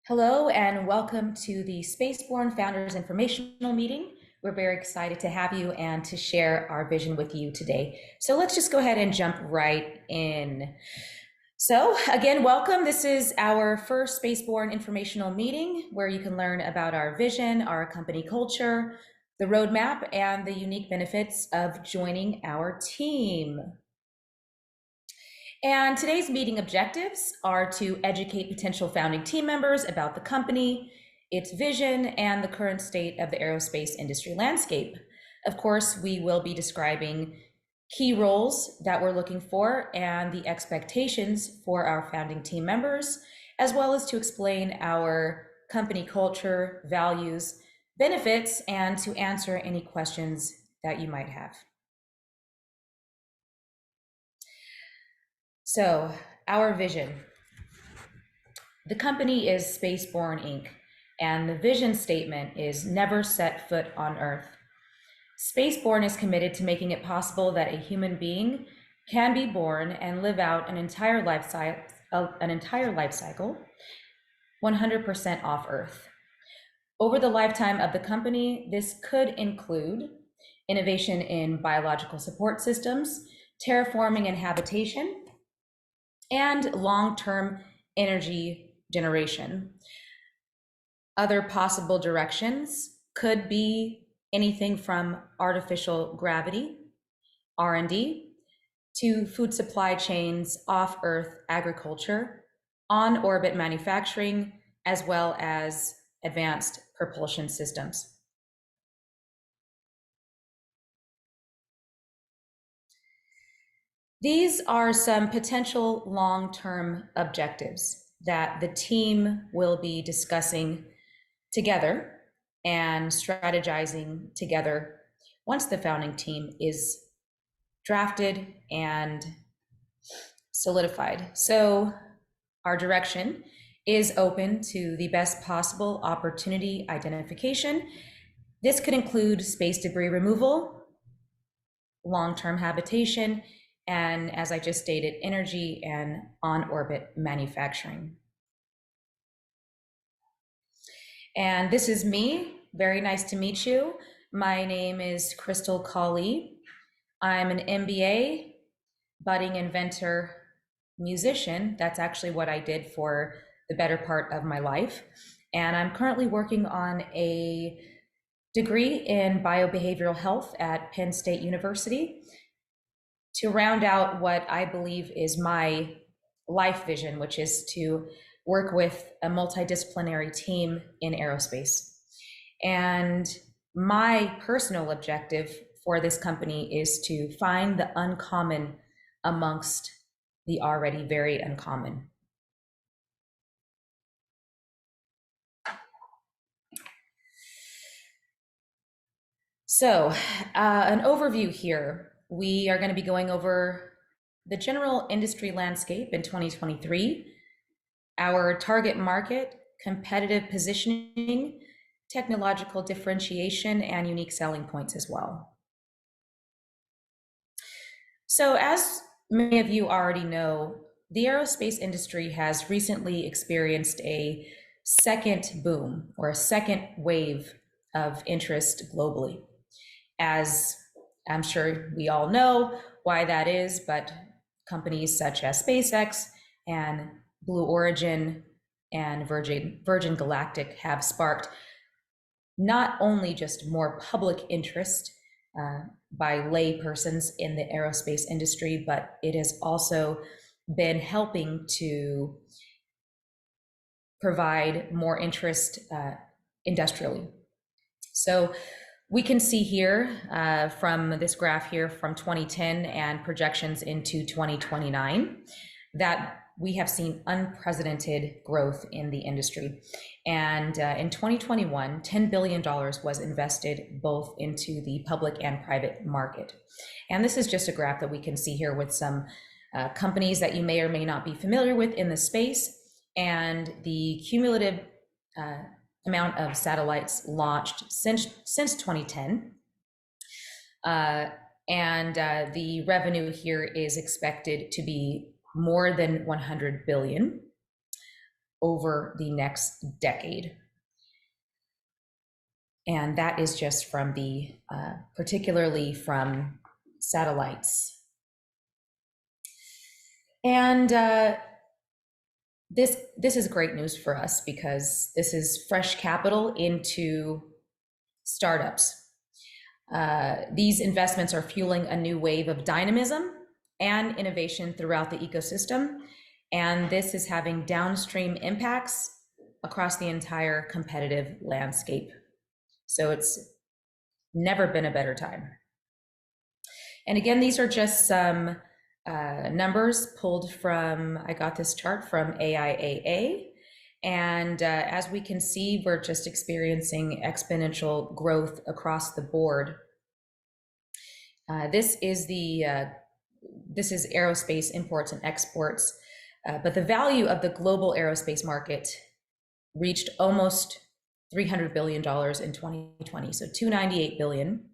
Hello and welcome to the Spacebourne Founders Informational Meeting. We're very excited to have you and to share our vision with you today. So let's just go ahead and jump right in. So again, welcome. This is our first Spacebourne Informational Meeting where you can learn about our vision, our company culture, the roadmap, and the unique benefits of joining our team. And today's meeting objectives are to educate potential founding team members about the company, its vision, and the current state of the aerospace industry landscape. Of course, we will be describing key roles that we're looking for and the expectations for our founding team members, as well as to explain our company culture, values, benefits, and to answer any questions that you might have. So, our vision. The company is Spacebourne Inc., and the vision statement is never set foot on Earth. Spacebourne is committed to making it possible that a human being can be born and live out an entire life cycle 100% off Earth. Over the lifetime of the company, this could include innovation in biological support systems, terraforming and habitation, and long-term energy generation. Other possible directions could be anything from artificial gravity, R&D, to food supply chains, off-Earth agriculture, on-orbit manufacturing, as well as advanced propulsion systems. These are some potential long-term objectives that the team will be discussing together and strategizing together once the founding team is drafted and solidified. So our direction is open to the best possible opportunity identification. This could include space debris removal, long-term habitation, and as I just stated, energy and on-orbit manufacturing. And this is me. Very nice to meet you. My name is Crystal Colley. I'm an MBA, budding inventor, musician. That's actually what I did for the better part of my life. And I'm currently working on a degree in biobehavioral health at Penn State University to round out what I believe is my life vision, which is to work with a multidisciplinary team in aerospace. And my personal objective for this company is to find the uncommon amongst the already very uncommon. So, an overview here. We are going to be going over the general industry landscape in 2023, our target market, competitive positioning, technological differentiation, and unique selling points as well. So as many of you already know, the aerospace industry has recently experienced a second boom or a second wave of interest globally. As I'm sure we all know why that is, but companies such as SpaceX and Blue Origin and Virgin Galactic have sparked not only just more public interest by lay persons in the aerospace industry, but it has also been helping to provide more interest industrially. So we can see here from this graph here from 2010 and projections into 2029 that we have seen unprecedented growth in the industry. And in 2021, $10 billion was invested both into the public and private market. And this is just a graph that we can see here with some companies that you may or may not be familiar with in the space, and the cumulative amount of satellites launched since 2010. The revenue here is expected to be more than 100 billion over the next decade. And that is just from the, particularly from satellites. And this is great news for us because this is fresh capital into startups. These investments are fueling a new wave of dynamism and innovation throughout the ecosystem. And this is having downstream impacts across the entire competitive landscape. So it's never been a better time. And again, these are just some numbers pulled from, I got this chart from AIAA. And as we can see, we're just experiencing exponential growth across the board. This is aerospace imports and exports, but the value of the global aerospace market reached almost $300 billion in 2020, so $298 billion,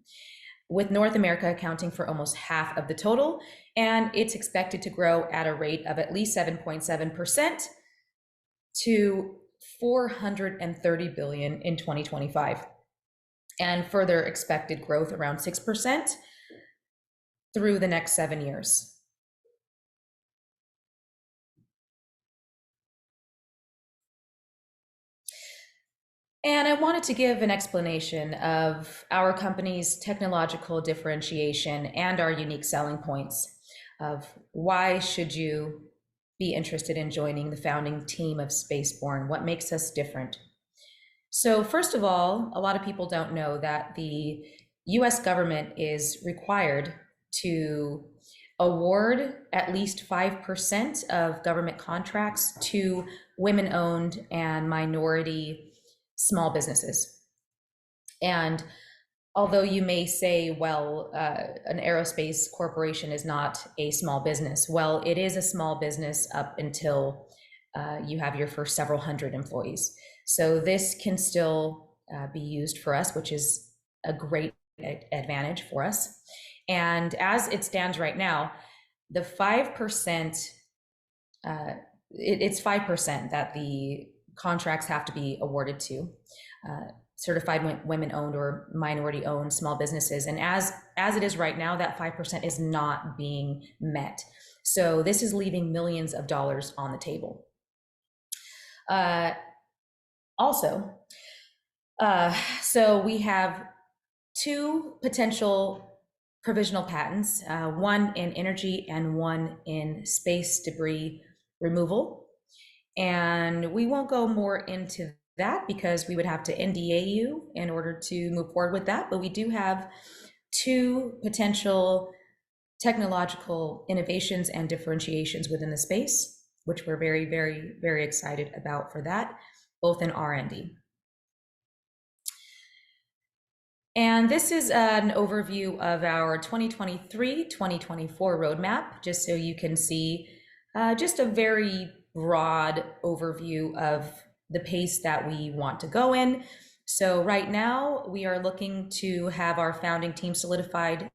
with North America accounting for almost half of the total, and it's expected to grow at a rate of at least 7.7% to $430 billion in 2025, and further expected growth around 6% through the next 7 years. And I wanted to give an explanation of our company's technological differentiation and our unique selling points of why should you be interested in joining the founding team of Spacebourne, what makes us different. So first of all, a lot of people don't know that the US government is required to award at least 5% of government contracts to women-owned and minority small businesses. And although you may say, well, an aerospace corporation is not a small business, well, it is a small business up until you have your first several hundred employees. So this can still be used for us, which is a great advantage for us. And as it stands right now, the 5%, it's 5% that the contracts have to be awarded to certified women-owned or minority-owned small businesses. And as it is right now, that 5% is not being met. So this is leaving millions of dollars on the table. So we have 2 potential provisional patents, one in energy and one in space debris removal. And we won't go more into that because we would have to NDA you in order to move forward with that. But we do have 2 potential technological innovations and differentiations within the space, which we're very, very, very excited about for that, both in R&D. And this is an overview of our 2023-2024 roadmap, just so you can see just a very broad overview of the pace that we want to go in. So right now we are looking to have our founding team solidified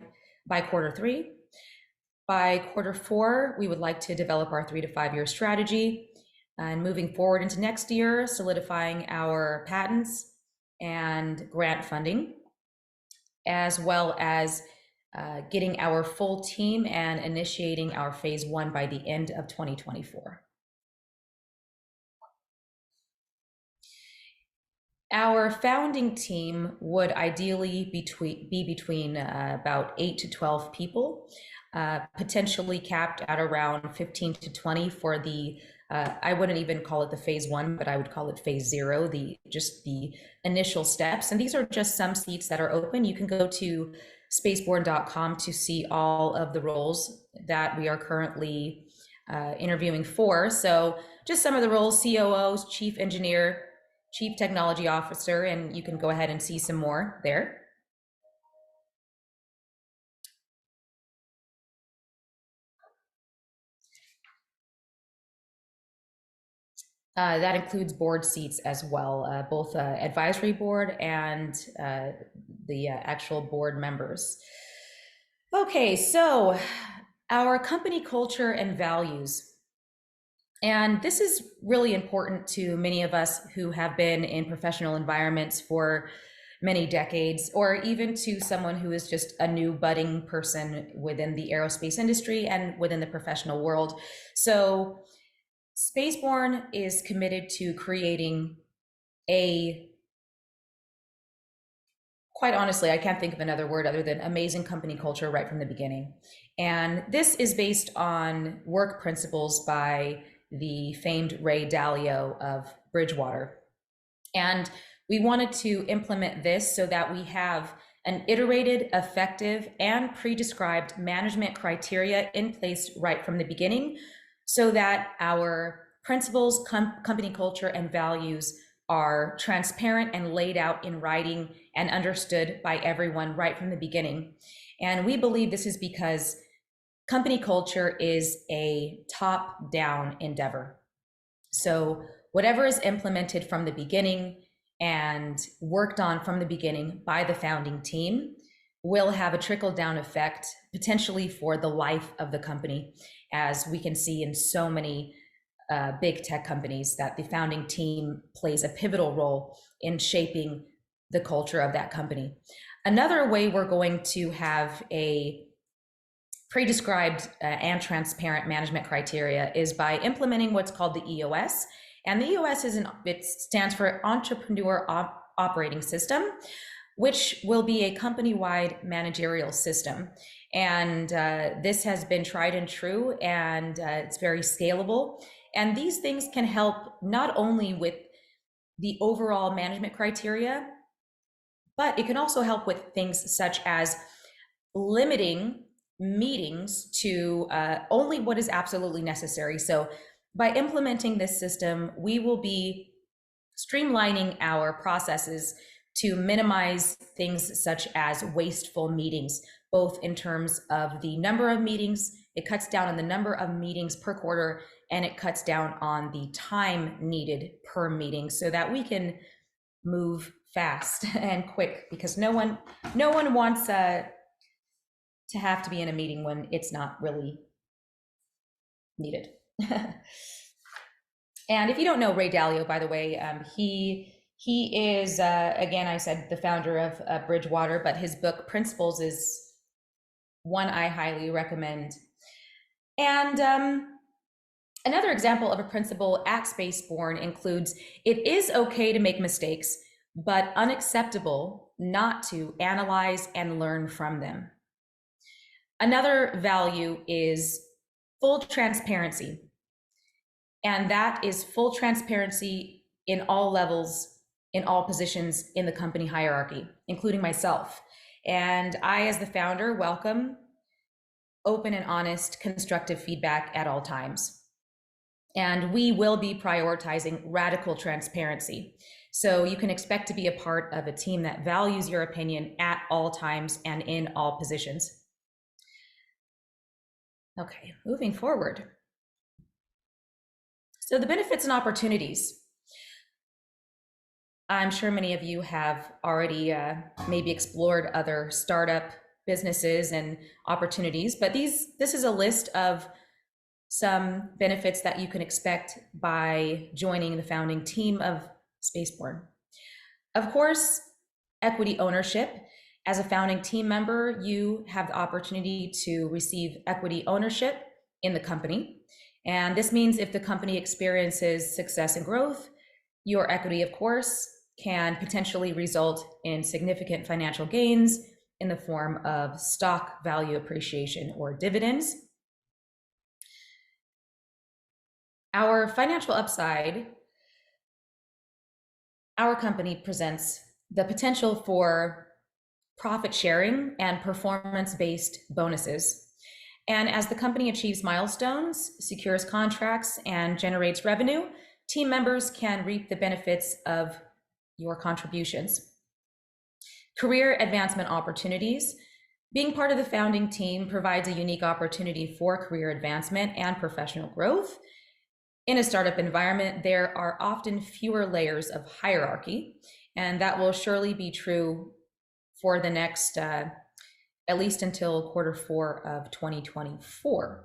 by Q3. By Q4, we would like to develop our 3 to 5 year strategy, and moving forward into next year, solidifying our patents and grant funding, as well as getting our full team and initiating our phase 1 by the end of 2024. Our founding team would ideally be between about 8 to 12 people, potentially capped at around 15 to 20 for the, I wouldn't even call it the phase 1, but I would call it phase 0, just the initial steps. And these are just some seats that are open. You can go to spacebourne.com to see all of the roles that we are currently interviewing for. So just some of the roles: COOs, Chief Engineer, Chief Technology Officer, and you can go ahead and see some more there. That includes board seats as well, both advisory board and the actual board members. Okay, so our company culture and values. And this is really important to many of us who have been in professional environments for many decades, or even to someone who is just a new budding person within the aerospace industry and within the professional world. So Spaceborne is committed to creating a, quite honestly, I can't think of another word other than amazing company culture right from the beginning. And this is based on work principles by the famed Ray Dalio of Bridgewater. And we wanted to implement this so that we have an iterated, effective, and pre-described management criteria in place right from the beginning so that our principles, company culture, and values are transparent and laid out in writing and understood by everyone right from the beginning. And we believe this is because company culture is a top-down endeavor. So whatever is implemented from the beginning and worked on from the beginning by the founding team will have a trickle-down effect potentially for the life of the company, as we can see in so many big tech companies that the founding team plays a pivotal role in shaping the culture of that company. Another way we're going to have a pre-described and transparent management criteria is by implementing what's called the EOS. And the EOS it stands for Entrepreneur Operating System, which will be a company-wide managerial system. And this has been tried and true, and it's very scalable. And these things can help not only with the overall management criteria, but it can also help with things such as limiting meetings to only what is absolutely necessary. So by implementing this system, we will be streamlining our processes to minimize things such as wasteful meetings, both in terms of the number of meetings. It cuts down on the number of meetings per quarter, and it cuts down on the time needed per meeting so that we can move fast and quick, because no one wants to have to be in a meeting when it's not really needed. And if you don't know Ray Dalio, by the way, he is, again, I said the founder of Bridgewater, but his book Principles is one I highly recommend. And another example of a principle at Spacebourne includes, it is okay to make mistakes, but unacceptable not to analyze and learn from them. Another value is full transparency. And that is full transparency in all levels, in all positions in the company hierarchy, including myself. And I, as the founder, welcome open and honest, constructive feedback at all times. And we will be prioritizing radical transparency. So you can expect to be a part of a team that values your opinion at all times and in all positions. Okay, moving forward. So the benefits and opportunities. I'm sure many of you have already maybe explored other startup businesses and opportunities, but this is a list of some benefits that you can expect by joining the founding team of Spacebourne. Of course, equity ownership. As a founding team member, you have the opportunity to receive equity ownership in the company. And this means if the company experiences success and growth, your equity, of course, can potentially result in significant financial gains in the form of stock value appreciation or dividends. Our financial upside, our company presents the potential for profit sharing and performance-based bonuses. And as the company achieves milestones, secures contracts, and generates revenue, team members can reap the benefits of your contributions. Career advancement opportunities. Being part of the founding team provides a unique opportunity for career advancement and professional growth. In a startup environment, there are often fewer layers of hierarchy, and that will surely be true for the next, at least until Q4 of 2024.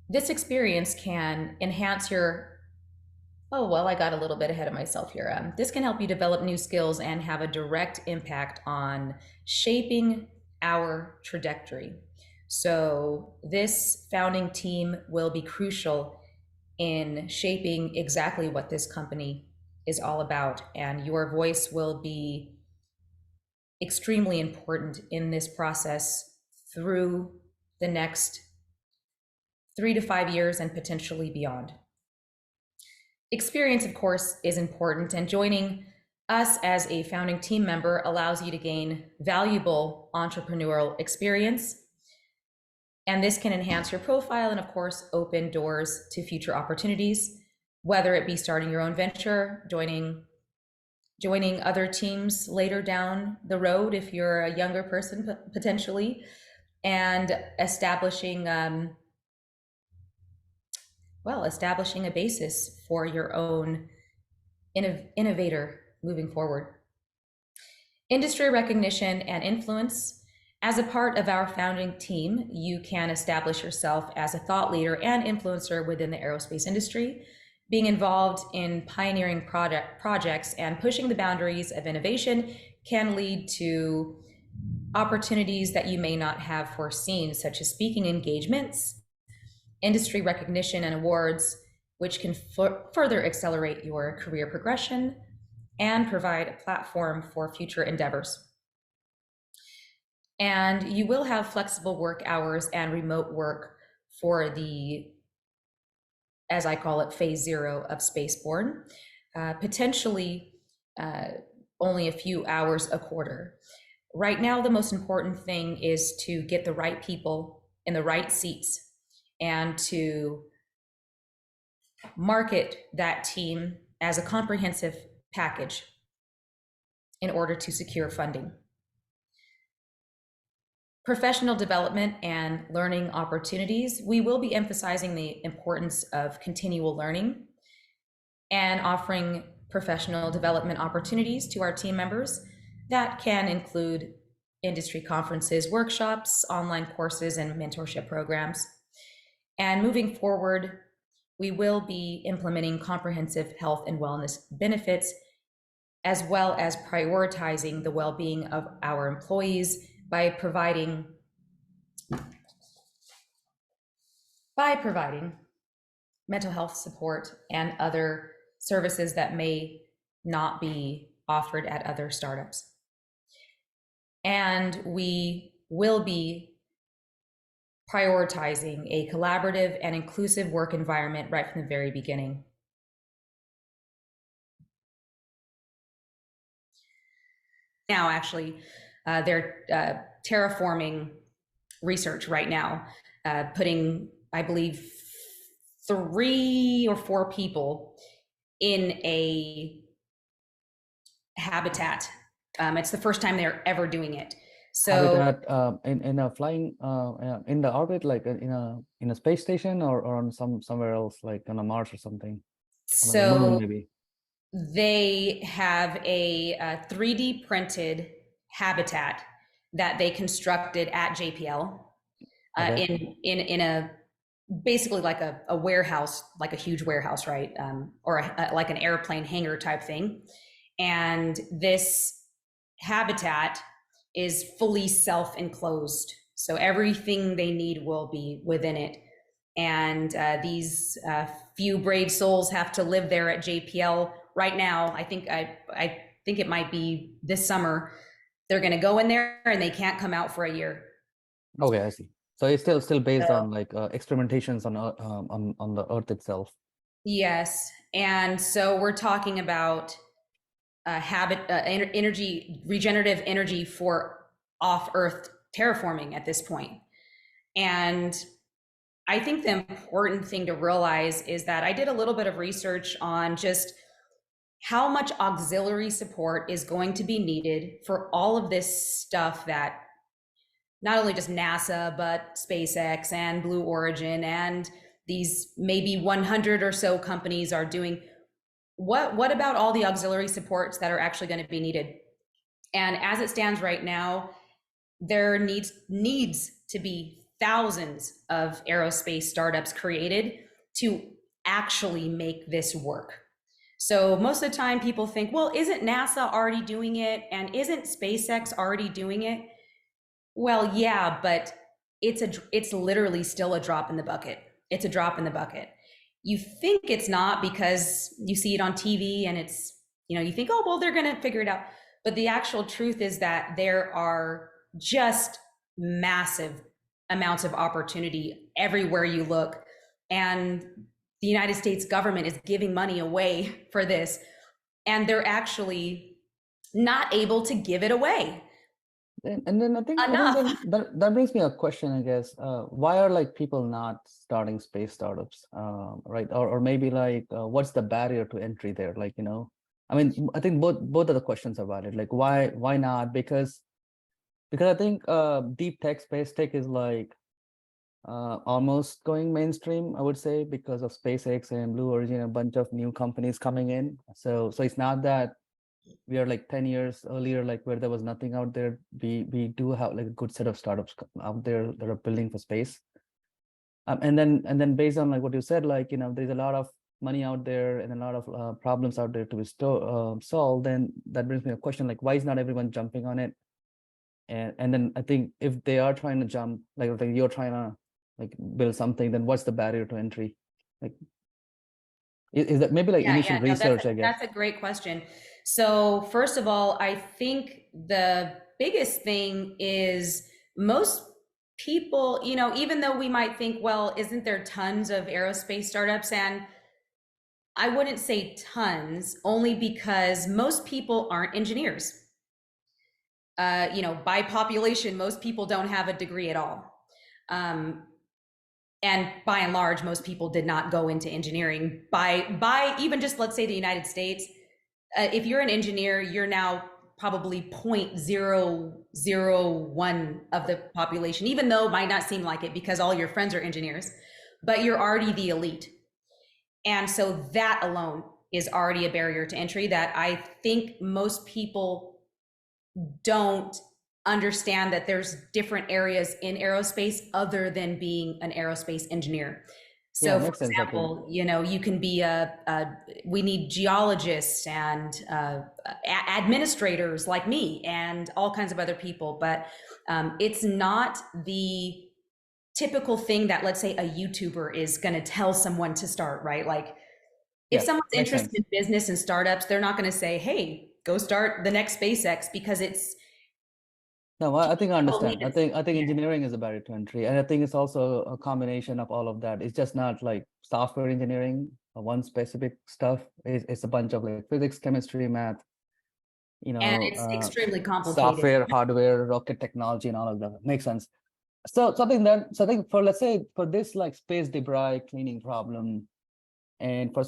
This experience can enhance your, oh, well, I got a little bit ahead of myself here. This can help you develop new skills and have a direct impact on shaping our trajectory. So, this founding team will be crucial in shaping exactly what this company is all about, and your voice will be extremely important in this process through the next 3 to 5 years and potentially beyond. Experience, of course, is important, and joining us as a founding team member allows you to gain valuable entrepreneurial experience. And this can enhance your profile and, of course, open doors to future opportunities, whether it be starting your own venture, joining other teams later down the road if you're a younger person potentially, and establishing establishing a basis for your own innovator moving forward. Industry recognition and influence. As a part of our founding team, you can establish yourself as a thought leader and influencer within the aerospace industry. Being involved in pioneering projects and pushing the boundaries of innovation can lead to opportunities that you may not have foreseen, such as speaking engagements, industry recognition and awards, which can further accelerate your career progression and provide a platform for future endeavors. And you will have flexible work hours and remote work for the, as I call it, phase 0 of Spacebourne, potentially only a few hours a quarter. Right now, the most important thing is to get the right people in the right seats and to market that team as a comprehensive package in order to secure funding. Professional development and learning opportunities. We will be emphasizing the importance of continual learning and offering professional development opportunities to our team members. That can include industry conferences, workshops, online courses, and mentorship programs. And moving forward, we will be implementing comprehensive health and wellness benefits, as well as prioritizing the well-being of our employees by providing mental health support and other services that may not be offered at other startups. And we will be prioritizing a collaborative and inclusive work environment right from the very beginning. Now, actually, they're terraforming research right now, putting, I believe, 3 or 4 people in a habitat. It's the first time they're ever doing it. So habitat in a flying in the orbit, like in a space station, or on somewhere else, like on a Mars or something. So like a moon, maybe. They have a 3D printed habitat that they constructed at JPL Okay. in a basically like a warehouse, like a huge warehouse, right? Or like an airplane hangar type thing. And this habitat is fully self-enclosed. So everything they need will be within it. And these few brave souls have to live there at JPL right now. I think it might be this summer. They're going to go in there and they can't come out for a year. Okay, I see. So it's still based on like experimentations on the Earth itself. Yes, and so we're talking about energy, regenerative energy for off-Earth terraforming at this point. And I think the important thing to realize is that I did a little bit of research on just how much auxiliary support is going to be needed for all of this stuff that not only just NASA, but SpaceX and Blue Origin and these maybe 100 or so companies are doing. What about all the auxiliary supports that are actually going to be needed? And as it stands right now, there needs to be thousands of aerospace startups created to actually make this work. So most of the time people think, well, isn't NASA already doing it? And isn't SpaceX already doing it? Well, yeah, but it's literally still a drop in the bucket. It's a drop in the bucket. You think it's not because you see it on TV and it's, you think, oh, well, they're going to figure it out. But the actual truth is that there are just massive amounts of opportunity everywhere you look. And the United States government is giving money away for this. And they're actually not able to give it away And then I think enough. then that brings me a question, I guess. Why are like people not starting space startups, right? Or maybe like what's the barrier to entry there? Like, I mean, I think both of the questions are valid. Like why not? Because I think deep tech, space tech is like almost going mainstream, I would say, because of SpaceX and Blue Origin, a bunch of new companies coming in. So it's not that we are like 10 years earlier, like where there was nothing out there. We do have like a good set of startups out there that are building for space. And then based on like what you said, like, there's a lot of money out there and a lot of problems out there to be solved. Then that brings me a question, like, why is not everyone jumping on it? And then I think if they are trying to jump, like you're trying to like build something, then what's the barrier to entry? Like, is that maybe like Yeah, initial yeah, no, that's research, I guess. that's a great question. So first of all, I think the biggest thing is most people, even though we might think, well, isn't there tons of aerospace startups? And I wouldn't say tons, only because most people aren't engineers. By population, most people don't have a degree at all. Um, and by and large, most people did not go into engineering. By even just, let's say, the United States, if you're an engineer, you're now probably 0.001 of the population, even though it might not seem like it because all your friends are engineers, but you're already the elite. And so that alone is already a barrier to entry that I think most people don't understand, that there's different areas in aerospace other than being an aerospace engineer. Yeah, So, for makes sense, I think. example, you can be we need geologists and administrators like me and all kinds of other people, but it's not the typical thing that, let's say, a YouTuber is going to tell someone to start, right? Like, if Yeah, someone's makes interested sense. in business and startups, they're not going to say, hey, go start the next SpaceX, because it's No, I think I believe understand. I it's, think I think yeah. engineering is a barrier to entry, and I think it's also a combination of all of that. It's just not like software engineering, one specific stuff. It's a bunch of like physics, chemistry, math, you And know, it's uh, extremely complicated. software, hardware, rocket technology, and all of that. Makes sense. So I think for, let's say, for this like space debris cleaning problem, and for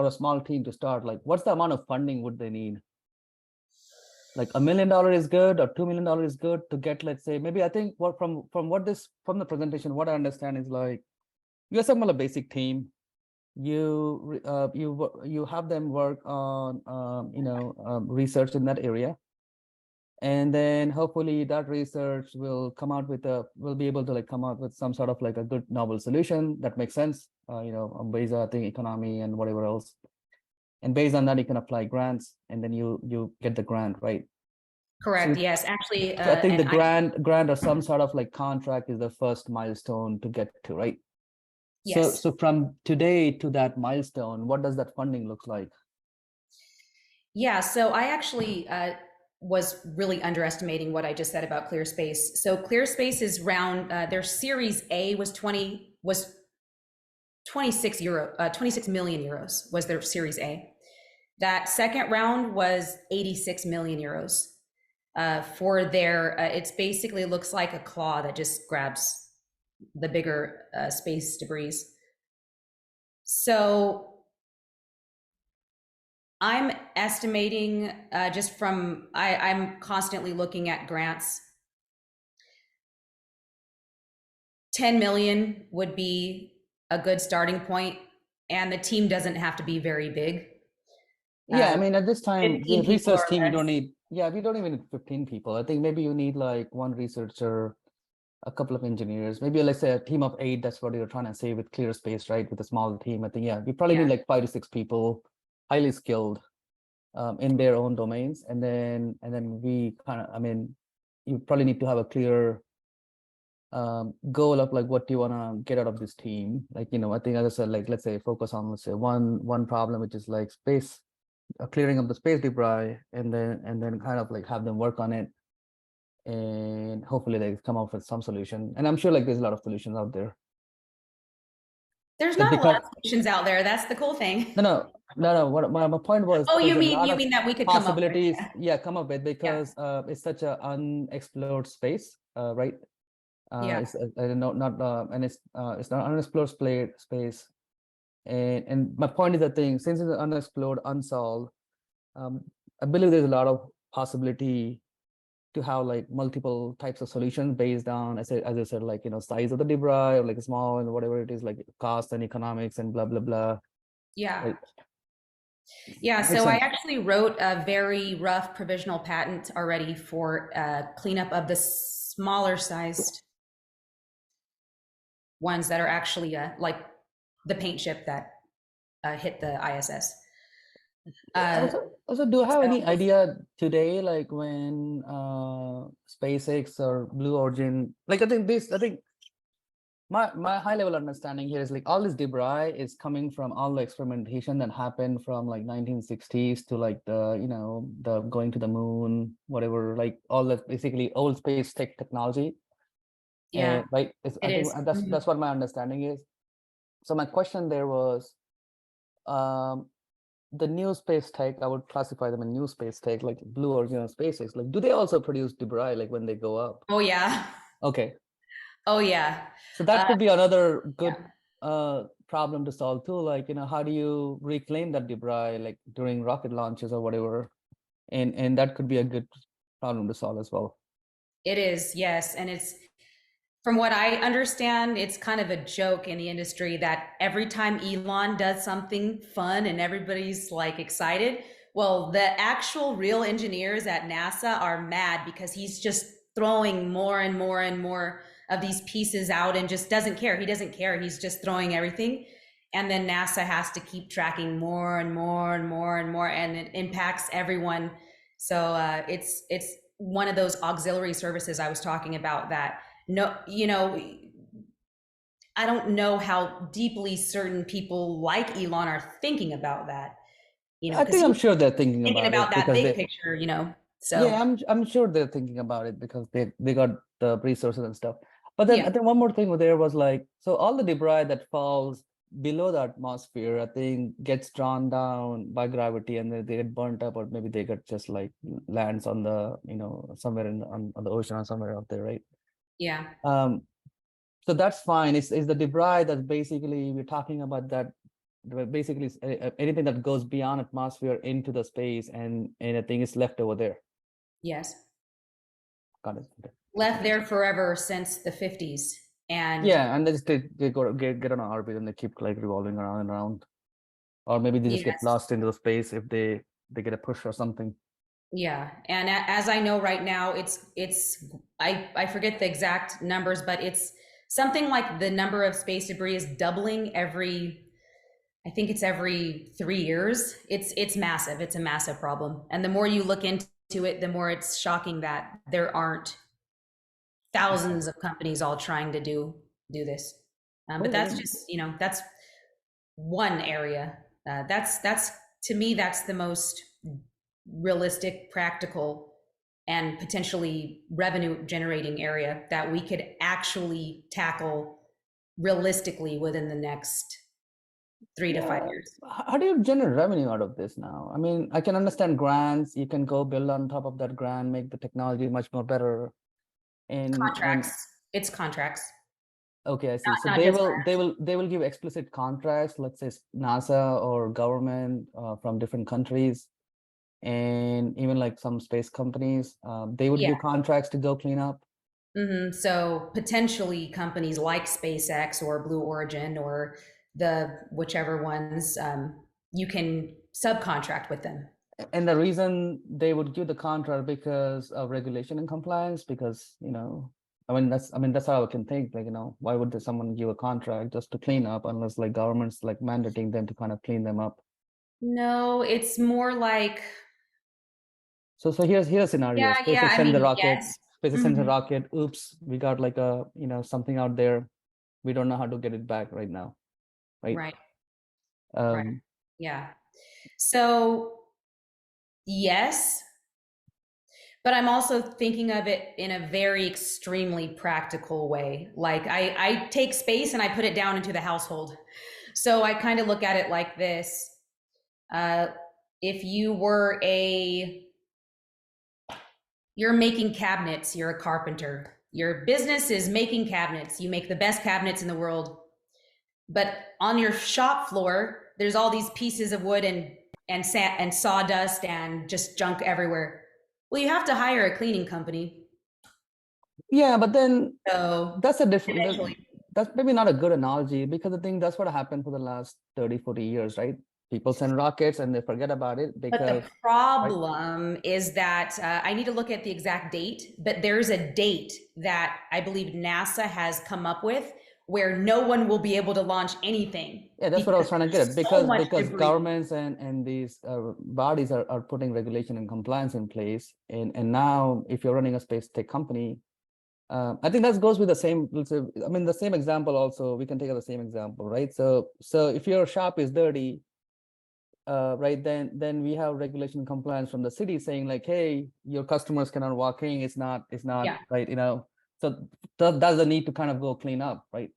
a small team to start, like what's the amount of funding would they need? Like $1 million is good, or $2 million is good to get, let's say, maybe I think what from the presentation, what I understand is like you assemble a basic team, you have them work on research in that area, and then hopefully that research will be able to like come out with some sort of like a good novel solution that makes sense, based on, I think, economy and whatever else. And based on that, you can apply grants, and then you get the grant, right? Correct. So, Yes. Actually, so I think the and I, grant or some sort of like contract is the first milestone to get to, right? So yes. so from today to that milestone, what does that funding look like? Yeah. So I actually was really underestimating what I just said about ClearSpace. So ClearSpace is round, their Series A was 26 euro, 26 million euros was their Series A. That second round was 86 million euros. For their, it's basically looks like a claw that just grabs the bigger space debris. So I'm estimating, just from, I'm constantly looking at grants. 10 million would be a good starting point, and the team doesn't have to be very big. Yeah, I mean, at this time, the 15 people research or team, you less. don't need, yeah, we don't even need 15 people. I think maybe you need like one researcher, a couple of engineers, maybe let's say a team of 8. That's what you're trying to say with clear space, right? With a small team, I think, yeah, we probably need Yeah. like 5 to 6 people, highly skilled in their own domains, and then we kind of, I mean, you probably need to have a clear goal of like what do you want to get out of this team. Like, I think as I said, like let's say focus on, let's say, one problem, which is like space, clearing up the space debris, and then kind of like have them work on it, and hopefully they come up with some solution. And I'm sure like there's a lot of solutions out there There's that not they a lot can't. of solutions out there. That's the cool thing. No. What my point was, Oh, there's you a mean lot you of mean that we could come up with? possibilities, Yeah. yeah, come up with, Yeah. because it's such a unexplored space, right? Yeah. It's not and it's not unexplored space. And my point is that thing, since it's unexplored, unsolved, um, I believe there's a lot of possibility to have like multiple types of solutions based on, as I said, like, size of the debris, or like small and whatever it is, like cost and economics and blah blah blah. Yeah. Right? Yeah. Makes So I sense. actually wrote a very rough provisional patent already for cleanup of the smaller sized ones that are actually like the paint ship that hit the ISS. Uh, Also, do you have so any idea today, like when SpaceX or Blue Origin, like I think my high level understanding here is like all this debris is coming from all the experimentation that happened from like 1960s to like the going to the moon, whatever, like all that basically old space technology. yeah, And like it I think is. that's what my understanding is. So my question there was, um the new space tech, I would classify them in new space tech, like Blue Origin or SpaceX. Like, do they also produce debris like when they go up? Oh yeah. Okay, Oh yeah. so that Uh, could be another good yeah. problem to solve too. Like, how do you reclaim that debris, like during rocket launches or whatever? And that could be a good problem to solve as well. It is. Yes, and it's from what I understand, it's kind of a joke in the industry that every time Elon does something fun and everybody's like excited, well, the actual real engineers at NASA are mad because he's just throwing more and more and more of these pieces out and just doesn't care. He doesn't care. He's just throwing everything. And then NASA has to keep tracking more and more and more and more, and it impacts everyone. So it's one of those auxiliary services I was talking about that no, I don't know how deeply certain people like Elon are thinking about that, I because think I'm he's sure they're thinking thinking about about it that because big they, picture. yeah, So I'm sure they're thinking about it because they got the resources and stuff. But then yeah, I think one more thing there was like, so all the debris that falls below the atmosphere, I think gets drawn down by gravity, and they get burnt up, or maybe they get just like lands on the, somewhere on the ocean or somewhere out there, right? yeah, Um, so that's fine. It's the debris that basically we're talking about, that basically anything that goes beyond atmosphere into the space, and I think it's left over there. yes, Got it. Okay. Makes left sense. there forever since the 50s, and Yeah, and they go get on an orbit and they keep like revolving around and around, or maybe they just get yes, lost into the space if they get a push or something. yeah, and as I know right now, it's I forget the exact numbers, but it's something like the number of space debris is doubling every. I think it's every 3 years. It's massive. It's a massive problem. And the more you look into it, the more it's shocking that there aren't thousands of companies all trying to do this. But Oh, that's just that's one area. That's to me that's the most realistic, practical, and potentially revenue generating area that we could actually tackle realistically within the next 3 to 5 yeah. years. How do you generate revenue out of this now? I mean, I can understand grants. You can go build on top of that grant, make the technology much more better. And Contracts. It's contracts, okay, I see. So not they just will they grants. will they will give explicit contracts, let's say NASA or government from different countries, and even like some space companies, they would Yeah. give contracts to go clean up. So potentially companies like SpaceX or Blue Origin or the whichever ones, you can subcontract with them. And the reason they would give the contract because of regulation and compliance, because I mean, that's how I can think, like, why would someone give a contract just to clean up unless like government's like mandating them to kind of clean them up? No, it's more like, So here's a scenario. yeah, I mean, yes. SpaceX sends a Mhm. rocket. Oops, we got like a, something out there. We don't know how to get it back right now, right? Right, right. Um, Yeah. So, yes, but I'm also thinking of it in a very extremely practical way. Like I take space and I put it down into the household. So I kind of look at it like this. Uh, if you were you're making cabinets, you're a carpenter. Your business is making cabinets. You make the best cabinets in the world. But on your shop floor, there's all these pieces of wood and sand and sawdust and just junk everywhere. Well, you have to hire a cleaning company. yeah, but then So that's a different, eventually, that's maybe not a good analogy because I think that's what happened for the last 30, 40 years, right? People send rockets and they forget about it but the because, right? problem is that I need to look at the exact date, but there's a date that I believe NASA has come up with where no one will be able to launch anything Yeah, that's what I was because trying to get at there's so much because debris. governments and these bodies are putting regulation and compliance in place. And now if you're running a space tech company, I think that goes with the same, let's say, I mean, the same example also, we can take the same example, right? So if your shop is dirty, right, then we have regulation and compliance from the city saying like, hey, your customers cannot walk in, it's not Yeah. right, so that's the need to kind of go clean up, right?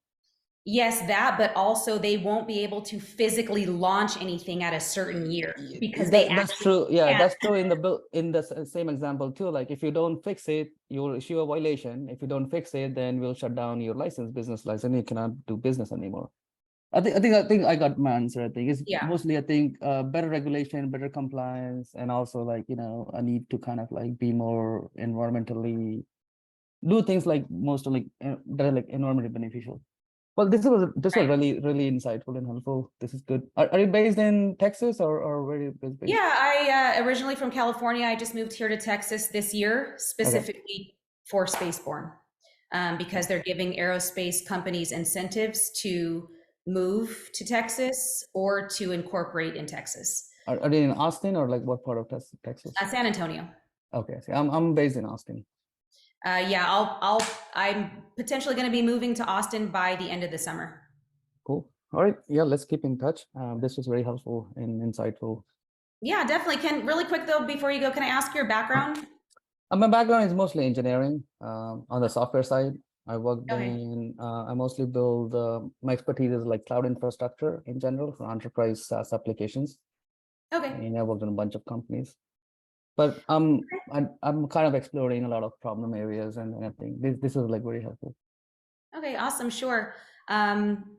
Yes, that, but also they won't be able to physically launch anything at a certain year because they That's actually true. Yeah, can't. that's true in the same example too. Like if you don't fix it, you will issue a violation. If you don't fix it, then we'll shut down your license, business license. You cannot do business anymore. I think I got my answer. I think it's Yeah. mostly I think better regulation, better compliance, and also like a need to kind of like be more environmentally do things like most like that are like environmentally beneficial. Well, this was Right. really insightful and helpful. This is good. Are you based in Texas or where are you based? Yeah, I originally from California. I just moved here to Texas this year, Okay. specifically for Spaceborne, because they're giving aerospace companies incentives to move to Texas or to incorporate in Texas. Are you in Austin or like what part of Texas? San Antonio. Okay. See, I'm based in Austin. Yeah, I'm potentially going to be moving to Austin by the end of the summer. Cool. All right. Yeah, let's keep in touch. This was very helpful and insightful. Yeah, definitely. Can really quick though, before you go, can I ask your background? My background is mostly engineering on the software side. Okay. I mostly build, my expertise is like cloud infrastructure in general for enterprise SaaS applications. Okay. And I worked in a bunch of companies. But I'm kind of exploring a lot of problem areas and I think this is like very helpful. Okay. Awesome. Sure. Um,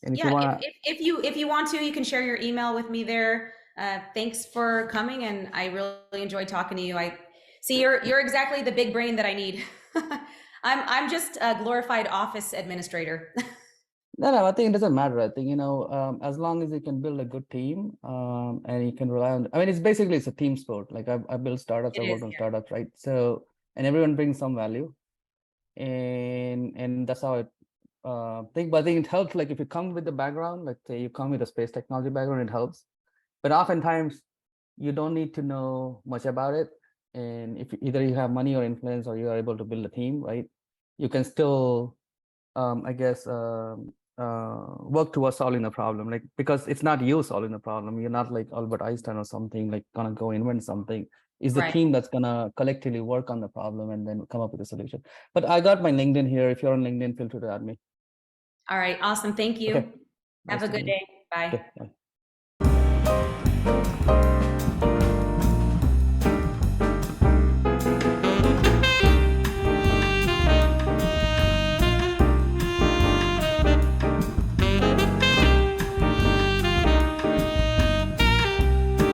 And if you yeah. want to, If you want to, you can share your email with me there. Thanks for coming, and I really enjoyed talking to you. I see you're exactly the big brain that I need. I'm just a glorified office administrator. no, I think it doesn't matter. I think, as long as you can build a good team, and you can rely on, I mean, it's a team sport. Like I build startups, It I is. work on Yeah. startups, right? So, and everyone brings some value and that's how I think, but I think it helps. Like if you come with the background, like say you come with a space technology background, it helps. But oftentimes you don't need to know much about it. And if either you have money or influence or you are able to build a team, right? You can still I guess work towards solving the problem, like because it's not you solving the problem. You're not like Albert Einstein or something like gonna go invent something. It's the Right. team that's gonna collectively work on the problem and then come up with a solution. But I got my LinkedIn here. If you're on LinkedIn, feel free to add me. All right. Awesome. Thank Okay, you. Have nice a to good meet you. day. Bye. Okay, bye.